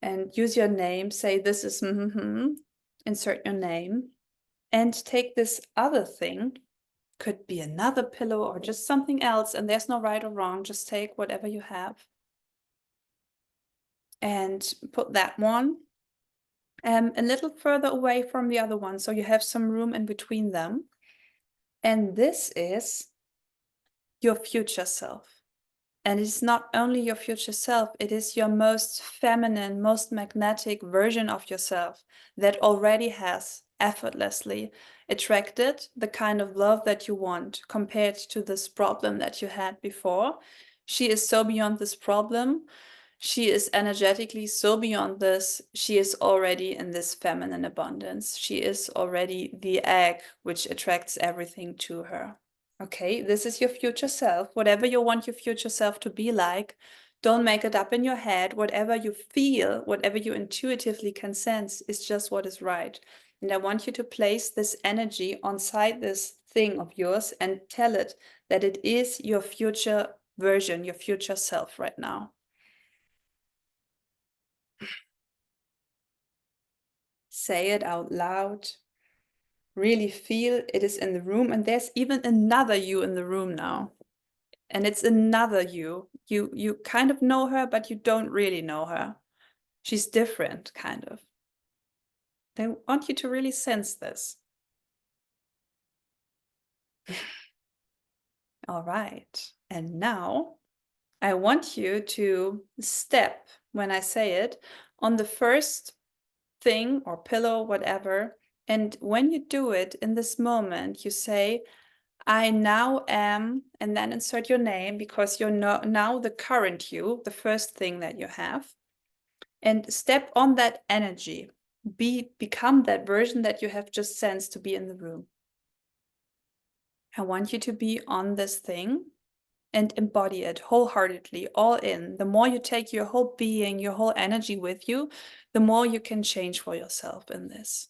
And use your name, say this is insert your name, and take this other thing, could be another pillow or just something else, and there's no right or wrong, just take whatever you have and put that one a little further away from the other one, so you have some room in between them. And this is your future self. And it's not only your future self, it is your most feminine, most magnetic version of yourself that already has effortlessly attracted the kind of love that you want compared to this problem that you had before. She is so beyond this problem. She is energetically so beyond this. She is already in this feminine abundance. She is already the egg which attracts everything to her. Okay, this is your future self. Whatever you want your future self to be like, don't make it up in your head. Whatever you feel, whatever you intuitively can sense is just what is right. And I want you to place this energy on side this thing of yours and tell it that it is your future version, your future self right now. Say it out loud. Really feel it is in the room, and there's even another you in the room now. And it's another you. You kind of know her, but you don't really know her. She's different, kind of. They want you to really sense this. All right. And now I want you to step, when I say it, on the first thing or pillow, whatever. And when you do it in this moment, you say, I now am, and then insert your name, because you're now the current you, the first thing that you have. And step on that energy. Become that version that you have just sensed to be in the room. I want you to be on this thing and embody it wholeheartedly, all in. The more you take your whole being, your whole energy with you, the more you can change for yourself in this.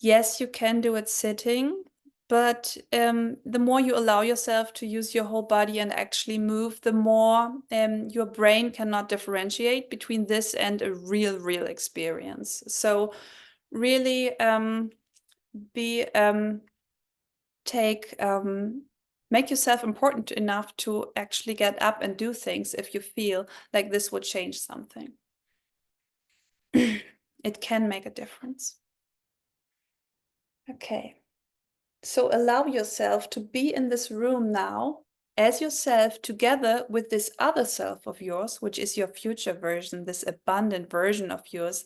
Yes, you can do it sitting, but the more you allow yourself to use your whole body and actually move, the more your brain cannot differentiate between this and a real experience. So really take Make yourself important enough to actually get up and do things if you feel like this would change something. It can make a difference. Okay. So allow yourself to be in this room now as yourself together with this other self of yours, which is your future version, this abundant version of yours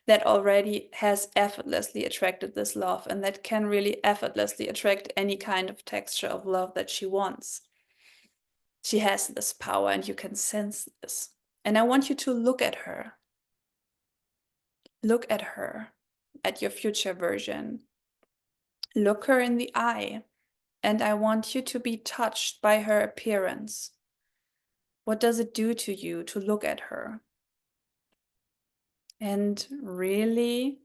that already has effortlessly attracted this love and that can really effortlessly attract any kind of texture of love that she wants. She has this power and you can sense this. And I want you to look at her. Look at her, at your future version. Look her in the eye. And I want you to be touched by her appearance. What does it do to you to look at her? And really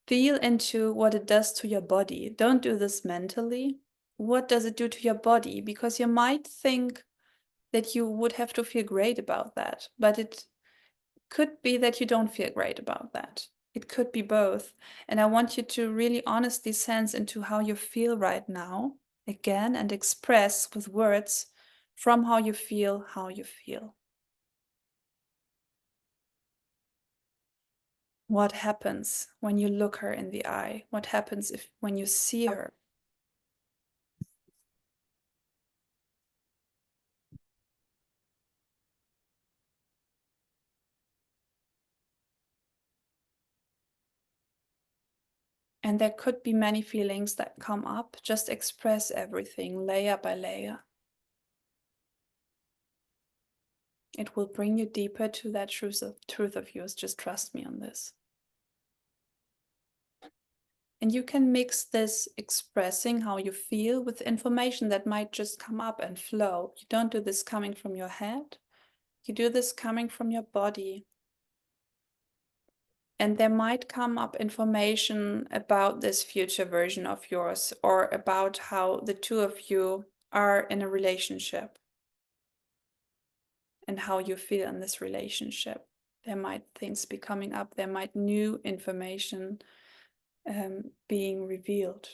feel into what it does to your body. Don't do this mentally. What does it do to your body? Because you might think that you would have to feel great about that, but it could be that you don't feel great about that. It could be both. And I want you to really honestly sense into how you feel right now again and express with words from how you feel, how you feel. What happens when you look her in the eye? What happens when you see her? And there could be many feelings that come up. Just express everything layer by layer. It will bring you deeper to that truth of yours. Just trust me on this. And you can mix this expressing how you feel with information that might just come up and flow. You don't do this coming from your head. You do this coming from your body. And there might come up information about this future version of yours or about how the two of you are in a relationship and how you feel in this relationship. There might things be coming up. There might new information being revealed.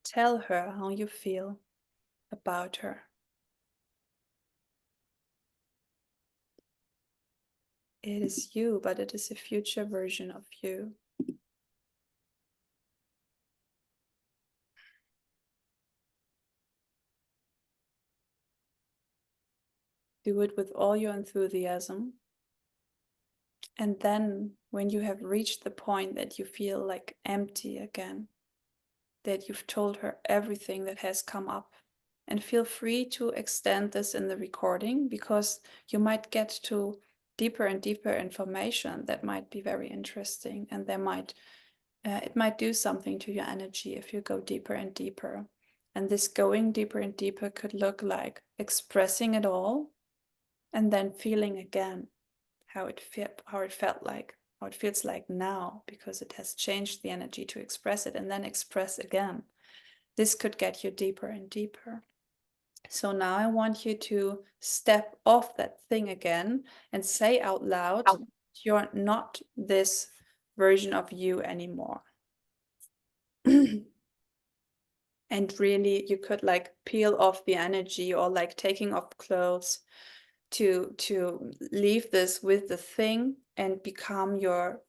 Tell her how you feel about her. It is you, but it is a future version of you. Do it with all your enthusiasm. And then when you have reached the point that you feel like empty again, that you've told her everything that has come up, and feel free to extend this in the recording because you might get to deeper and deeper information that might be very interesting, and it might do something to your energy if you go deeper and deeper. And this going deeper and deeper could look like expressing it all and then feeling again how it felt like, how it feels like now, because it has changed the energy to express it, and then express again. This could get you deeper and deeper. So now I want you to step off that thing again and say out loud, you're not this version of you anymore. And really, you could like peel off the energy or like taking off clothes to leave this with the thing and become your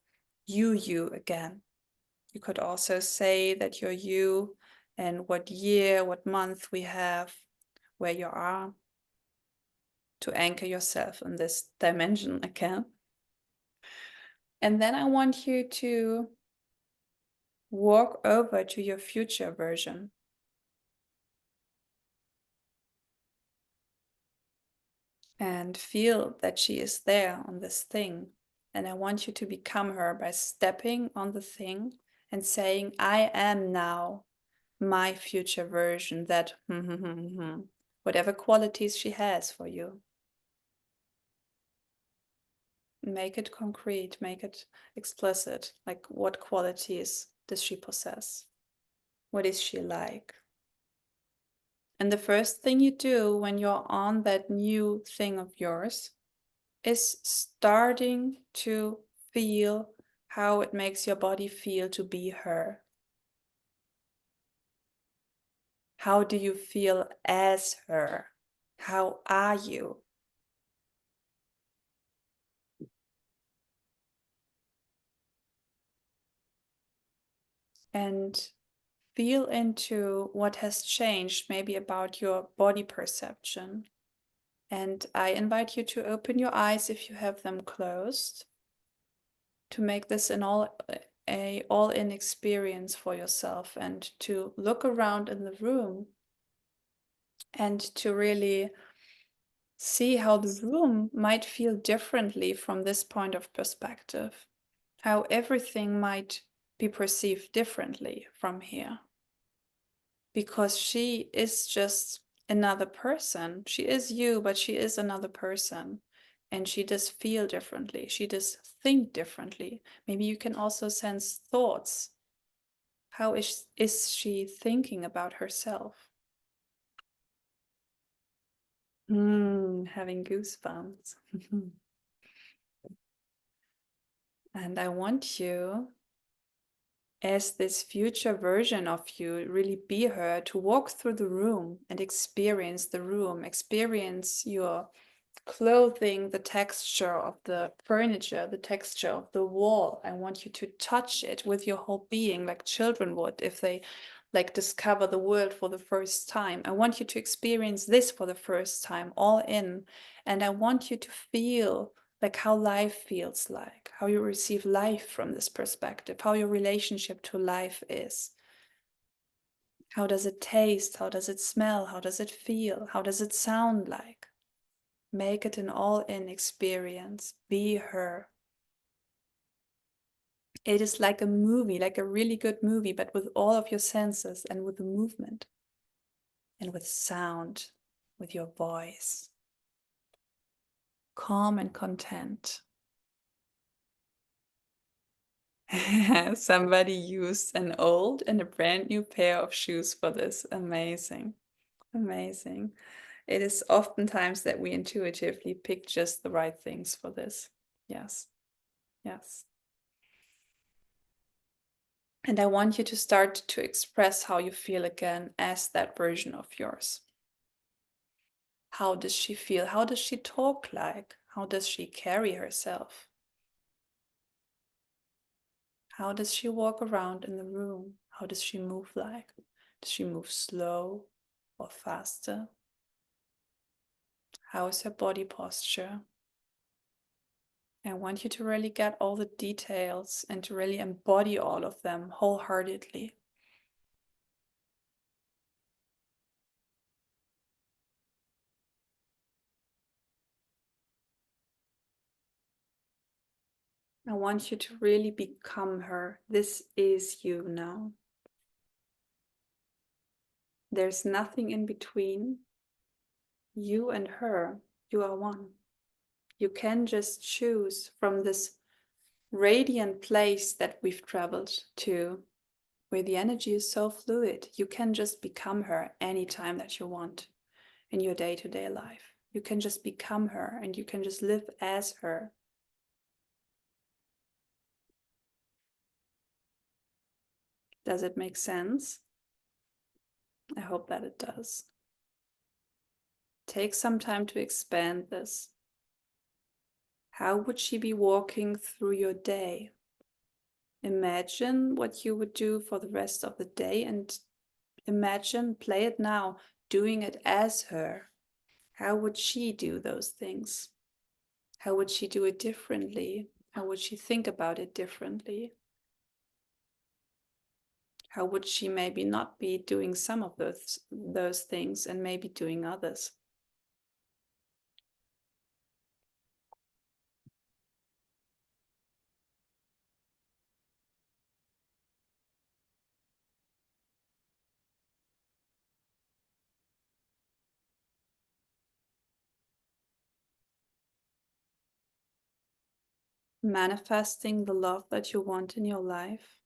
you again. You could also say that you're you and what year, what month we have, where you are, to anchor yourself in this dimension again. And then I want you to walk over to your future version. And feel that she is there on this thing. And I want you to become her by stepping on the thing and saying, I am now my future version, that whatever qualities she has for you. Make it concrete, make it explicit. Like, what qualities does she possess? What is she like? And the first thing you do when you're on that new thing of yours is starting to feel how it makes your body feel to be her. How do you feel as her? How are you? And feel into what has changed, maybe about your body perception. And I invite you to open your eyes if you have them closed, to make this an all-in experience for yourself, and to look around in the room and to really see how the room might feel differently from this point of perspective, how everything might be perceived differently from here. Because she is just another person. She is you, but she is another person. And she does feel differently. She does think differently. Maybe you can also sense thoughts. How is she thinking about herself? Having goosebumps. And I want you, as this future version of you, really be her, to walk through the room and experience the room, experience your clothing, the texture of the furniture, the texture of the wall. I want you to touch it with your whole being, like children would if they like discover the world for the first time. I want you to experience this for the first time, all in. And I want you to feel like how life feels like, how you receive life from this perspective, how your relationship to life is. How does it taste? How does it smell? How does it feel? How does it sound like? Make it an all-in experience. Be her. It is like a movie, like a really good movie, but with all of your senses and with the movement and with sound, with your voice. Calm and content. Somebody used an old and a brand new pair of shoes for this. Amazing. Amazing. It is oftentimes that we intuitively pick just the right things for this. Yes. Yes. And I want you to start to express how you feel again as that version of yours. How does she feel? How does she talk like? How does she carry herself? How does she walk around in the room? How does she move like? Does she move slow or faster? How is her body posture? I want you to really get all the details and to really embody all of them wholeheartedly. I want you to really become her. This is you now. There's nothing in between. You and her, you are one. You can just choose from this radiant place that we've traveled to, where the energy is so fluid. You can just become her anytime that you want in your day-to-day life. You can just become her and you can just live as her. Does it make sense? I hope that it does. Take some time to expand this. How would she be walking through your day? Imagine what you would do for the rest of the day and imagine, play it now, doing it as her. How would she do those things? How would she do it differently? How would she think about it differently? How would she maybe not be doing some of those things and maybe doing others? Manifesting the love that you want in your life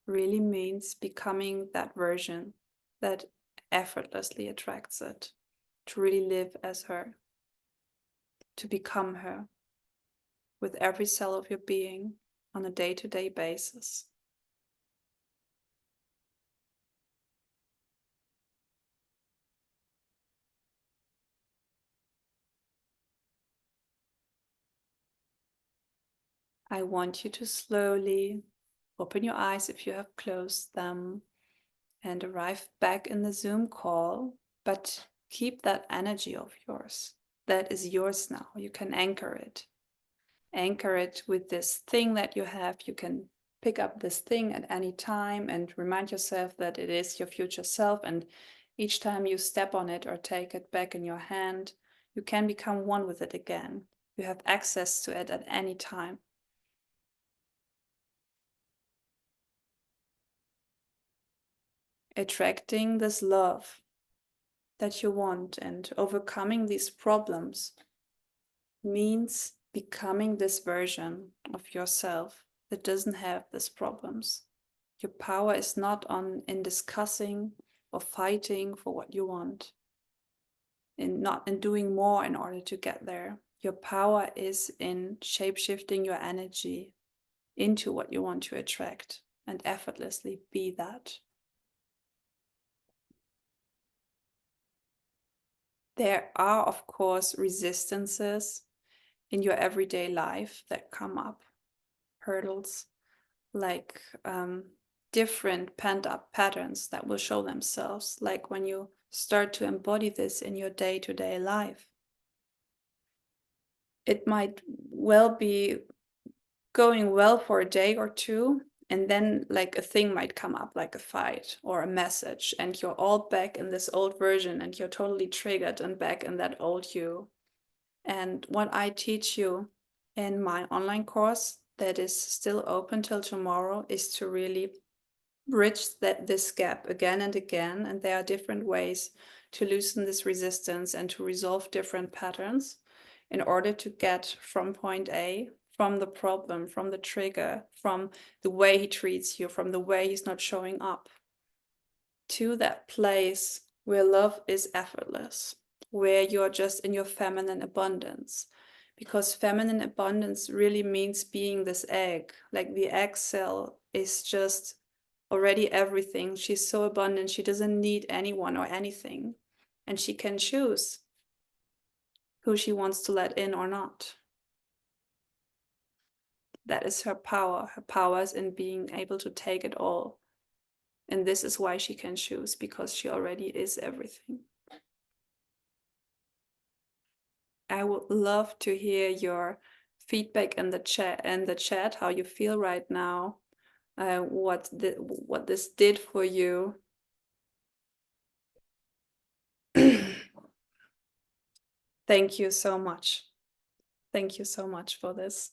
really means becoming that version that effortlessly attracts it, to really live as her, to become her with every cell of your being on a day-to-day basis. I want you to slowly open your eyes if you have closed them and arrive back in the Zoom call, but keep that energy of yours. That is yours now. You can anchor it. Anchor it with this thing that you have. You can pick up this thing at any time and remind yourself that it is your future self. And each time you step on it or take it back in your hand, you can become one with it again. You have access to it at any time. Attracting this love that you want and overcoming these problems means becoming this version of yourself that doesn't have these problems. Your power is not in discussing or fighting for what you want, not in doing more in order to get there. Your power is in shape-shifting your energy into what you want to attract and effortlessly be that. There are, of course, resistances in your everyday life that come up, hurdles, like different pent-up patterns that will show themselves, like when you start to embody this in your day-to-day life. It might well be going well for a day or two, and then like a thing might come up, like a fight or a message, and you're all back in this old version and you're totally triggered and back in that old you. And what I teach you in my online course that is still open till tomorrow is to really bridge this gap again and again. And there are different ways to loosen this resistance and to resolve different patterns in order to get from point A, from the problem, from the trigger, from the way he treats you, from the way he's not showing up, to that place where love is effortless, where you're just in your feminine abundance. Because feminine abundance really means being this egg. Like the egg cell is just already everything. She's so abundant, she doesn't need anyone or anything. And she can choose who she wants to let in or not. That is her power. Her power is in being able to take it all. And this is why she can choose, because she already is everything. I would love to hear your feedback in the chat, how you feel right now, what this did for you. Thank you so much. Thank you so much for this.